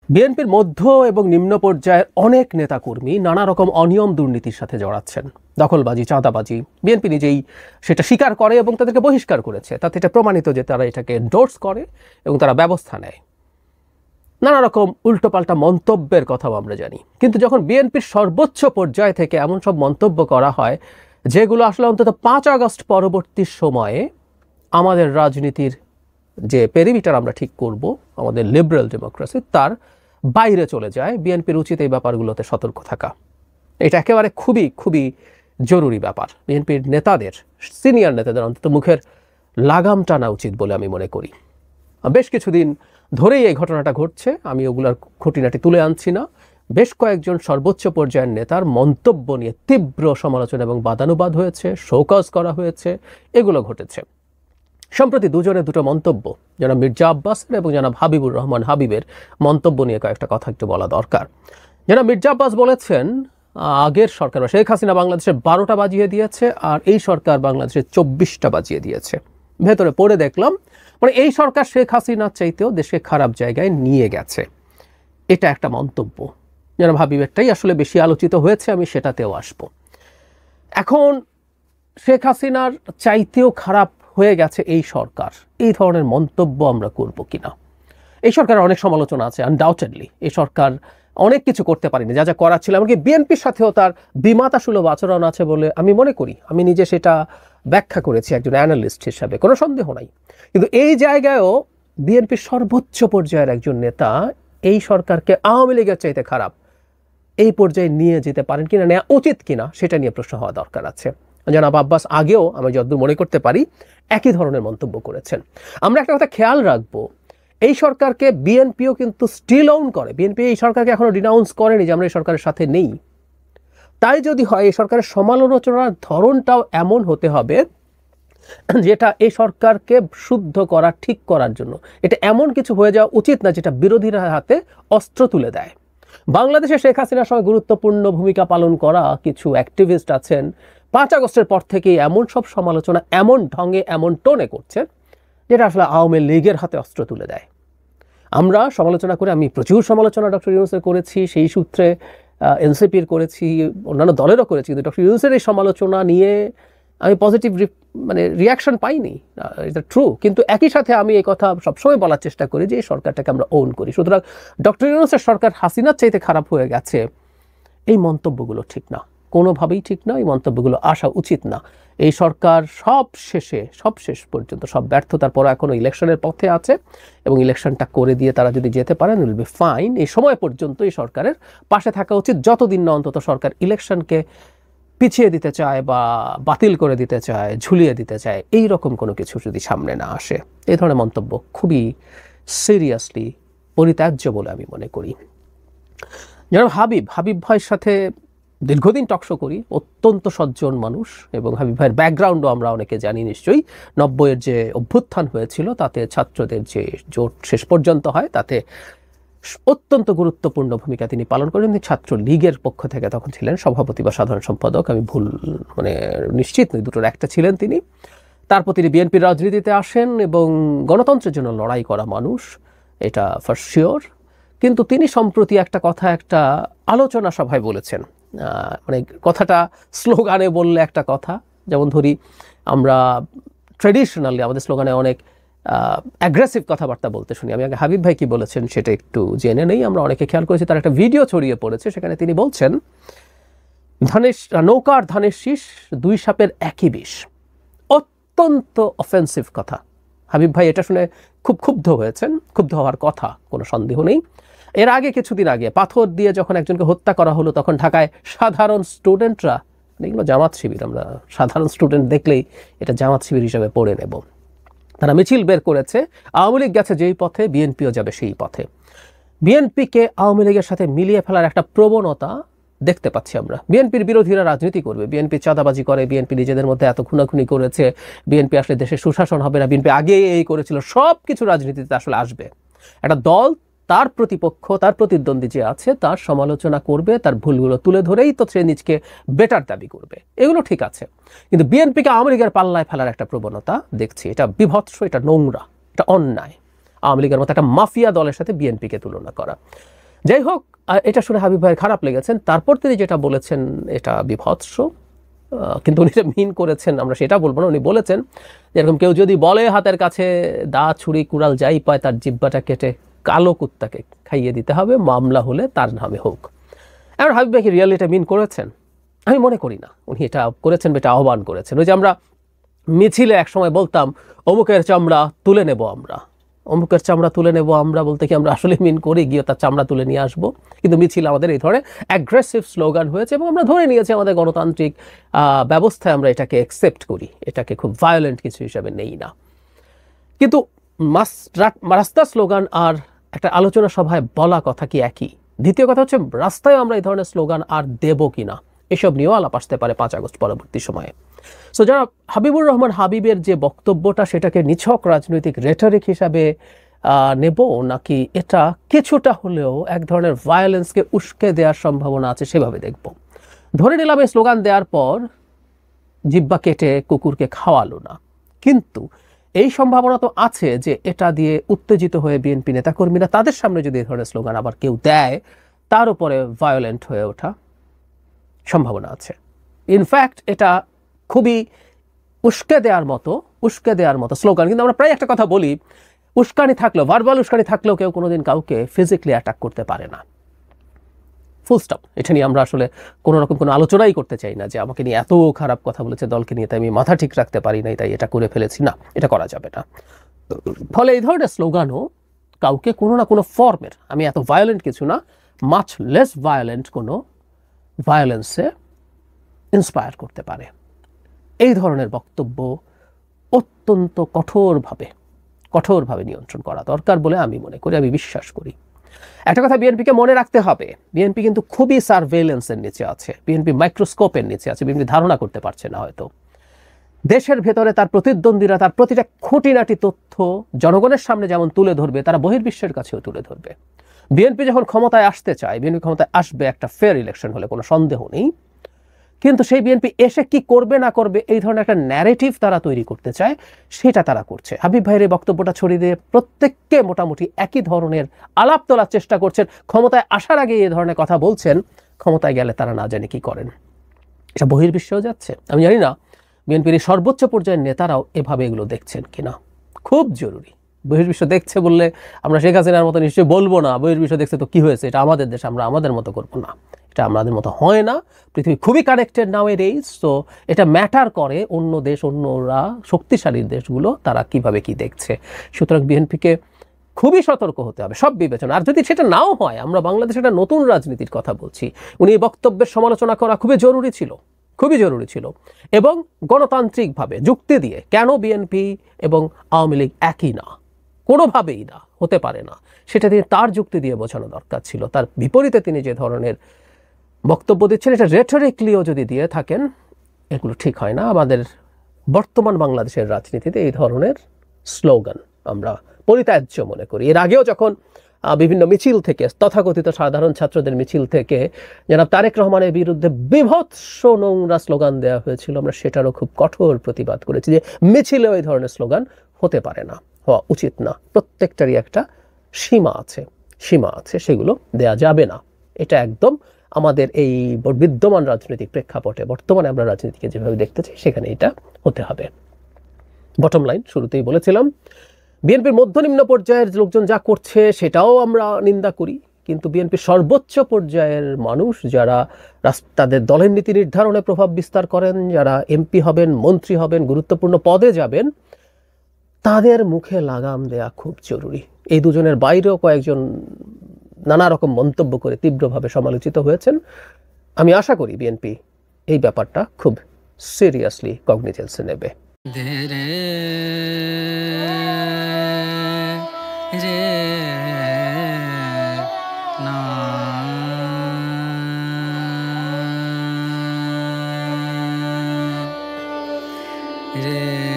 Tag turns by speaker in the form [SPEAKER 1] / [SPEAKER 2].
[SPEAKER 1] বিএনপির মধ্য এবং নিম্ন পর্যায়ের অনেক নেতাকর্মী নানা রকম অনিয়ম দুর্নীতির সাথে জড়াচ্ছেন, দখলবাজি, চাঁদাবাজি। বিএনপি নিজেই সেটা স্বীকার করে এবং তাদেরকে বহিষ্কার করেছে। তাতে এটা প্রমাণিত যে তারা এটাকে এন্ডোর্স করে এবং তারা ব্যবস্থা নেয়। নানা রকম উল্টোপাল্টা মন্তব্যের কথাও আমরা জানি, কিন্তু যখন বিএনপির সর্বোচ্চ পর্যায় থেকে এমন সব মন্তব্য করা হয় যেগুলো আসলে অন্তত 5 আগস্ট পরবর্তী সময়ে আমাদের রাজনীতির যে পেরিমিটার আমরা ঠিক করব, আমাদের লিবারেল ডেমোক্রেসি, তার বাইরে চলে যায়, বিএনপির উচিত এই ব্যাপারগুলোতে সতর্ক থাকা। এটা একেবারে খুবই খুবই জরুরি ব্যাপার। বিএনপির নেতাদের, সিনিয়র নেতাদের অন্তত মুখের লাগাম টানা উচিত বলে আমি মনে করি। বেশ কিছুদিন ধরেই এই ঘটনাটা ঘটছে, আমি ওগুলার খুঁটিনাটি তুলে আনছি না। বেশ কয়েকজন সর্বোচ্চ পর্যায়ের নেতার মন্তব্য নিয়ে তীব্র সমালোচনা এবং বাদানুবাদ হয়েছে, শোকজ করা হয়েছে, এগুলো ঘটেছে। সম্প্রতি দুজনের দুটো মন্তব্য, জনাব মির্জা আব্বাসের এবং জনাব হাবিবুর রহমান হাবিবের মন্তব্য নিয়ে কয়েকটা কথা একটু বলা দরকার। জনাব মির্জা আব্বাস বলেছেন, আগের সরকার শেখ হাসিনা বাংলাদেশের 12টা বাজিয়ে দিয়েছে আর এই সরকার বাংলাদেশের 24টা বাজিয়ে দিয়েছে। ভেতরে পড়ে দেখলাম মানে এই সরকার শেখ হাসিনার চাইতেও দেশকে খারাপ জায়গায় নিয়ে গেছে। এটা একটা মন্তব্য। জনাব হাবিবেরটাই আসলে বেশি আলোচিত হয়েছে, আমি সেটাতেও আসবো। এখন শেখ হাসিনার চাইতেও খারাপ হয়ে গেছে এই সরকার, এই ধরনের মন্তব্য আমরা করব কিনা? এই সরকারের অনেক সমালোচনা আছে, আনডাউটেডলি এই সরকার অনেক কিছু করতে পারেনি, যা যা করার ছিল। এমনকি বিএনপির সাথেও তার বিমাতাসুলভ আচরণ আছে বলে আমি মনে করি। আমি নিজে সেটা ব্যাখ্যা করেছি একজন অ্যানালিস্ট হিসাবে, কোনো সন্দেহ নাই। কিন্তু এই জায়গায়ও বিএনপির সর্বোচ্চ পর্যায়ের একজন নেতা এই সরকারকে আওয়ামী লীগের চাইতে খারাপ এই পর্যায়ে নিয়ে যেতে পারেন কিনা, নেওয়া উচিত কিনা, সেটা নিয়ে প্রশ্ন হওয়া দরকার আছে। জনাব আব্বাস আগেও আমি যতদূর মনে করতে পারি একই ধরনের মন্তব্য করেছেন। আমরা একটা কথা খেয়াল রাখবো, এই সরকারকে বিএনপিও কিন্তু স্টিল অন করে। বিএনপি এই সরকারকে এখনো ডিনাউন্স করেনি যে আমরা এই সরকারের সাথে নেই। তাই যদি হয়, এই সরকারের সমালোচনার ধরনটাও এমন হতে হবে যেটা এই সরকারকে শুদ্ধ করা, ঠিক করার জন্য। এটা এমন কিছু হয়ে যাওয়া উচিত না যেটা বিরোধীরা হাতে অস্ত্র তুলে দেয়। বাংলাদেশে শেখ হাসিনার সঙ্গে গুরুত্বপূর্ণ ভূমিকা পালন করা কিছু অ্যাক্টিভিস্ট আছেন, 5 আগস্টের পর থেকেই এমন সব সমালোচনা এমন ঢঙে, এমন টোনে করছে যেটা আসলে আওয়ামী লীগের হাতে অস্ত্র তুলে দেয়। আমরা সমালোচনা করে, আমি প্রচুর সমালোচনা ডক্টর ইউনূসের করেছি, সেই সূত্রে এনসিপির করেছি, অন্যান্য দলেরও করেছি, কিন্তু ডক্টর ইউনূসের এই সমালোচনা নিয়ে আমি পজিটিভ রিয়াকশন পাইনি, এটা ট্রু। কিন্তু একই সাথে আমি এই কথা সবসময় বলার চেষ্টা করি যে এই সরকারটাকে আমরা ওন করি। সুতরাং ডক্টর ইউনূসের সরকার হাসিনার চাইতে খারাপ হয়ে গেছে, এই মন্তব্যগুলো ঠিক না, কোনোভাবেই ঠিক না। এই মন্তব্যগুলো আসা উচিত না। এই সরকার শেষ পর্যন্ত সব ব্যর্থতার পর এখনো ইলেকশনের পথে আছে এবং ইলেকশনটা করে দিয়ে তারা যদি যেতে পারেন, উইল বি ফাইন। এই সময় পর্যন্ত এই সরকারের পাশে থাকা উচিত, যতদিন না অন্তত সরকার ইলেকশনকে পিছিয়ে দিতে চায় বা বাতিল করে দিতে চায়, ঝুলিয়ে দিতে চায়, এই রকম কোনো কিছু যদি সামনে না আসে। এই ধরনের মন্তব্য খুবই সিরিয়াসলি পরিত্যাজ্য বলে আমি মনে করি। যেমন হাবিব ভাইয়ের সাথে দীর্ঘদিন টকশো করি, অত্যন্ত সজ্জন মানুষ, এবং হাবিব ভাইয়ের ব্যাকগ্রাউন্ডও আমরা অনেকে জানি নিশ্চয়ই। 90-এর যে অভ্যুত্থান হয়েছিল তাতে ছাত্রদের যে জোট শেষ পর্যন্ত হয়, তাতে অত্যন্ত গুরুত্বপূর্ণ ভূমিকা তিনি পালন করেন। তিনি ছাত্র লীগের পক্ষ থেকে তখন ছিলেন সভাপতি বা সাধারণ সম্পাদক, আমি ভুল নিশ্চিত নই, দুটোর একটা ছিলেন তিনি। তারপর তিনি বিএনপির রাজনীতিতে আসেন এবং গণতন্ত্রের জন্য লড়াই করা মানুষ, এটা ফর শিওর। কিন্তু তিনি সম্প্রতি একটা কথা একটা আলোচনা সভায় বলেছেন, কথাটা স্লোগানে বললে একটা কথা, যেমন ধরি আমরা ট্র্যাডিশনালি আমাদের স্লোগানে অনেক অ্যাগ্রেসিভ কথাবার্তা বলতে শুনি। আমি আগে হাবিব ভাই কি বলেছেন সেটা একটু জেনে নেই। আমরা অনেকে খেয়াল করেছি, তার একটা ভিডিও ছড়িয়ে পড়েছে, সেখানে তিনি বলছেন নৌকার ধানের শীষ, 2 সাপের একই বিষ। অত্যন্ত অফেন্সিভ কথা। হাবিব ভাই এটা শুনে খুব ক্ষুব্ধ হয়েছেন, ক্ষুব্ধ হওয়ার কথা, কোনো সন্দেহ নেই। এর আগে কিছুদিন আগে পাথর দিয়ে যখন একজনকে হত্যা করা হলো, তখন ঢাকায় সাধারণ স্টুডেন্টরা, এগুলো জামাত শিবির, আমরা সাধারণ স্টুডেন্ট দেখলেই এটা জামাত শিবির হিসাবে পড়ে নেব, তারা মিছিল বের করেছে। আওয়ামী লীগ গেছে যেই পথে, বিএনপিও যাবে সেই পথে। বিএনপিকে আওয়ামী লীগের সাথে মিলিয়ে ফেলার একটা প্রবণতা দেখতে পাচ্ছি আমরা। বিএনপির বিরোধীরা রাজনীতি করবে, বিএনপি চাঁদাবাজি করে, বিএনপি নিজেদের মধ্যে এত খুনাখুনি করেছে, বিএনপি আসলে দেশে সুশাসন হবে না, বিএনপি আগে এই করেছিল, সব কিছু রাজনীতিতে আসলে আসবে। একটা দল তার প্রতিপক্ষ, তার প্রতিদ্বন্দ্বী যে আছে তার সমালোচনা করবে, তার ভুলগুলো তুলে ধরেই তো সে নিজকে বেটার দাবি করবে, এগুলো ঠিক আছে। কিন্তু বিএনপিকে আওয়ামী লীগের পাল্লায় ফেলার একটা প্রবণতা দেখছি, এটা বিভৎস, এটা নোংরা, এটা অন্যায়। আওয়ামী লীগের মতো একটা মাফিয়া দলের সাথে বিএনপিকে তুলনা করা। যাই হোক, এটা শুনে হাবিব ভাইয়ের খারাপ লেগেছেন। তারপর তিনি যেটা বলেছেন এটা বিভৎস, কিন্তু উনি যে মিন করেছেন আমরা সেটা বলবো না। উনি বলেছেন যেরকম কেউ যদি বলে হাতের কাছে দা ছুরি কুড়াল যাই পায় তার জিব্বাটা কেটে কালো কুত্তাকে খাইয়ে দিতে হবে, মামলা হলে তার নামে হোক। এবার হাবিব ভাই কি রিয়েলি এটা মিন করেছেন? আমি মনে করি না উনি এটা করেছেন, এটা আহ্বান করেছেন। ওই যে আমরা মিছিলে একসময় বলতাম অমুকের চামড়া তুলে নেব আমরা, অমুকের চামড়া তুলে নেব আমরা বলতে কি আমরা আসলে মিন করি গিয়ে তার চামড়া তুলে নিয়ে আসবো? কিন্তু মিছিল আমাদের এই ধরনের অ্যাগ্রেসিভ স্লোগান হয়েছে এবং আমরা ধরে নিয়েছি আমাদের গণতান্ত্রিক ব্যবস্থায় আমরা এটাকে অ্যাকসেপ্ট করি, এটাকে খুব ভায়োলেন্ট কিছু হিসাবে নেই না। কিন্তু রাস্তা স্লোগান আর একটা আলোচনা সভায় বলা কথা কি একই? দ্বিতীয় কথা হচ্ছে রাস্তায় আমরা এই ধরনের স্লোগান আর দেব কিনা, এসব নিয়েও আলাপ আসতে পারে 5 আগস্ট পরবর্তী সময়ে। সো যারা হাবিবুর রহমান হাবিবের যে বক্তব্যটা সেটাকে নিছক রাজনৈতিক রেটরিক হিসাবে নেব, নাকি এটা কিছুটা হলেও এক ধরনের ভায়োলেন্সকে উস্কে দেওয়ার সম্ভাবনা আছে সেভাবে দেখব। ধরে নিলাম এই স্লোগান দেওয়ার পর জিব্বা কেটে কুকুরকে খাওয়ালো না, কিন্তু এই সম্ভাবনা তো আছে যে এটা দিয়ে উত্তেজিত হয়ে বিএনপি নেতাকর্মীরা তাদের সামনে যদি এই ধরনের স্লোগান আবার কেউ দেয়, তার উপরে ভায়োলেন্ট হয়ে ওঠা সম্ভাবনা আছে। ইনফ্যাক্ট এটা খুবই উস্কে দেওয়ার মতো স্লোগান। কিন্তু আমরা প্রায় একটা কথা বলি, উস্কানি থাকলেও, ভার্বাল উস্কানি থাকলেও কেউ কোনোদিন কাউকে ফিজিক্যালি অ্যাটাক করতে পারে না, ফুল স্টপ। এটা নিয়ে আমরা আসলে কোনো রকম কোনো আলোচনাই করতে চাই না যে আমাকে নিয়ে এত খারাপ কথা বলেছে দলকে নিয়ে, তাই আমি মাথা ঠিক রাখতে পারি নাই তাই এটা করে ফেলেছি, না, এটা করা যাবে না। ফলে এই ধরনের স্লোগানও কাউকে কোনো না কোনো ফর্মের, আমি এত ভায়োলেন্ট কিছু না, মাচ লেস ভায়োলেন্ট কোনো ভায়োলেন্সে ইন্সপায়ার করতে পারে। এই ধরনের বক্তব্য অত্যন্ত কঠোরভাবে নিয়ন্ত্রণ করা দরকার বলে আমি মনে করি, আমি বিশ্বাস করি। একটা কথা বিএনপিকে মনে রাখতে হবে, বিএনপি কিন্তু খুবই সার্ভেইলেন্সের নিচে আছে, বিএনপি মাইক্রোস্কোপের নিচে আছে, বিএনপি ধারণা করতে পারছে না হয়তো। দেশের ভেতরে তার প্রতিদ্বন্দ্বীরা তার প্রতিটা খুঁটিনাটি তথ্য জনগণের সামনে যেমন তুলে ধরবে, তারা বহির্বিশ্বের কাছেও তুলে ধরবে। বিএনপি যখন ক্ষমতায় আসতে চায়, বিএনপি ক্ষমতায় আসবে একটা ফেয়ার ইলেকশন হলে, কোনো সন্দেহ নেই। কিন্তু সেই বিএনপি এসে কি করবে না করবে এই ধরনের একটা ন্যারেটিভ তারা তৈরি করতে চায়, সেটা তারা করছে। হাবিব ভাইয়ের এই বক্তব্যটা ছড়িয়ে দিয়ে প্রত্যেককে মোটামুটি একই ধরনের আলাপ তোলার চেষ্টা করছেন। ক্ষমতায় আসার আগে এই ধরনের কথা বলছেন, ক্ষমতায় গেলে তারা না জানে কি করেন। এটা বহির্বিশ্বেও যাচ্ছে। আমি জানি না বিএনপির সর্বোচ্চ পর্যায়ের নেতারাও এভাবে এগুলো দেখছেন কিনা। খুব জরুরি। বহির্বিশ্ব দেখছে বললে আমরা শেখ হাসিনার মতো নিশ্চয়ই বলবো না বহির্বিশ্ব দেখছে তো কি হয়েছে, এটা আমাদের দেশ, আমরা আমাদের মতো করবো না, এটা আমাদের মতো হয় না। পৃথিবী খুবই কানেক্টেড নাও এর এইজ, তো এটা ম্যাটার করে অন্য দেশ, অন্যরা শক্তিশালী দেশগুলো তারা কিভাবে কি দেখছে। সুতরাং বিএনপিকে খুবই সতর্ক হতে হবে সব বিবেচনা। আর যদি সেটা নাও হয়, আমরা বাংলাদেশে একটা নতুন রাজনীতির কথা বলছি, উনি এই বক্তব্যের সমালোচনা করা খুবই জরুরি ছিল এবং গণতান্ত্রিকভাবে যুক্তি দিয়ে, কেন বিএনপি এবং আওয়ামী লীগ একই না, কোনোভাবেই না, হতে পারে না, সেটা দিয়ে তার যুক্তি দিয়ে বোঝানো দরকার ছিল। তার বিপরীতে তিনি যে ধরনের বক্তব্য দিচ্ছেন, এটা রেটরিকলিও যদি দিয়ে থাকেন, এগুলো ঠিক হয় না। আমাদের বর্তমান বাংলাদেশের রাজনীতিতে এই ধরনের স্লোগান আমরা পরিত্যাজ্য মনে করি। এর আগেও যখন বিভিন্ন মিছিল থেকে, তথাকথিত সাধারণ ছাত্রদের মিছিল থেকে জনাব তারেক রহমানের বিরুদ্ধে বিভৎস নোংরা স্লোগান দেওয়া হয়েছিল, আমরা সেটারও খুব কঠোর প্রতিবাদ করেছি যে মিছিলেও এই ধরনের স্লোগান হতে পারে না, হওয়া উচিত না। প্রত্যেকটারই একটা সীমা আছে, সেগুলো দেয়া যাবে না। এটা একদম আমাদের এই বিদ্যমান রাজনৈতিক প্রেক্ষাপটে, বর্তমানে আমরা রাজনীতিকে যেভাবে দেখতে চাই সেখানে এটা হতে হবে। বটম লাইন, শুরুতেই বলেছিলাম, বিএনপির মধ্যনিম্ন পর্যায়ের লোকজন যা করছে সেটাও আমরা নিন্দা করি, কিন্তু বিএনপির সর্বোচ্চ পর্যায়ের মানুষ যারা তাদের দলের নীতি নির্ধারণে প্রভাব বিস্তার করেন, যারা এমপি হবেন, মন্ত্রী হবেন, গুরুত্বপূর্ণ পদে যাবেন, তাদের মুখে লাগাম দেয়া খুব জরুরি। এই দুজনের বাইরেও কয়েকজন নানা রকম মন্তব্য করে তীব্রভাবে সমালোচিত হয়েছেন। আমি আশা করি বিএনপি এই ব্যাপারটা খুব সিরিয়াসলি কগনিজেন্সে নেবে।
[SPEAKER 2] রে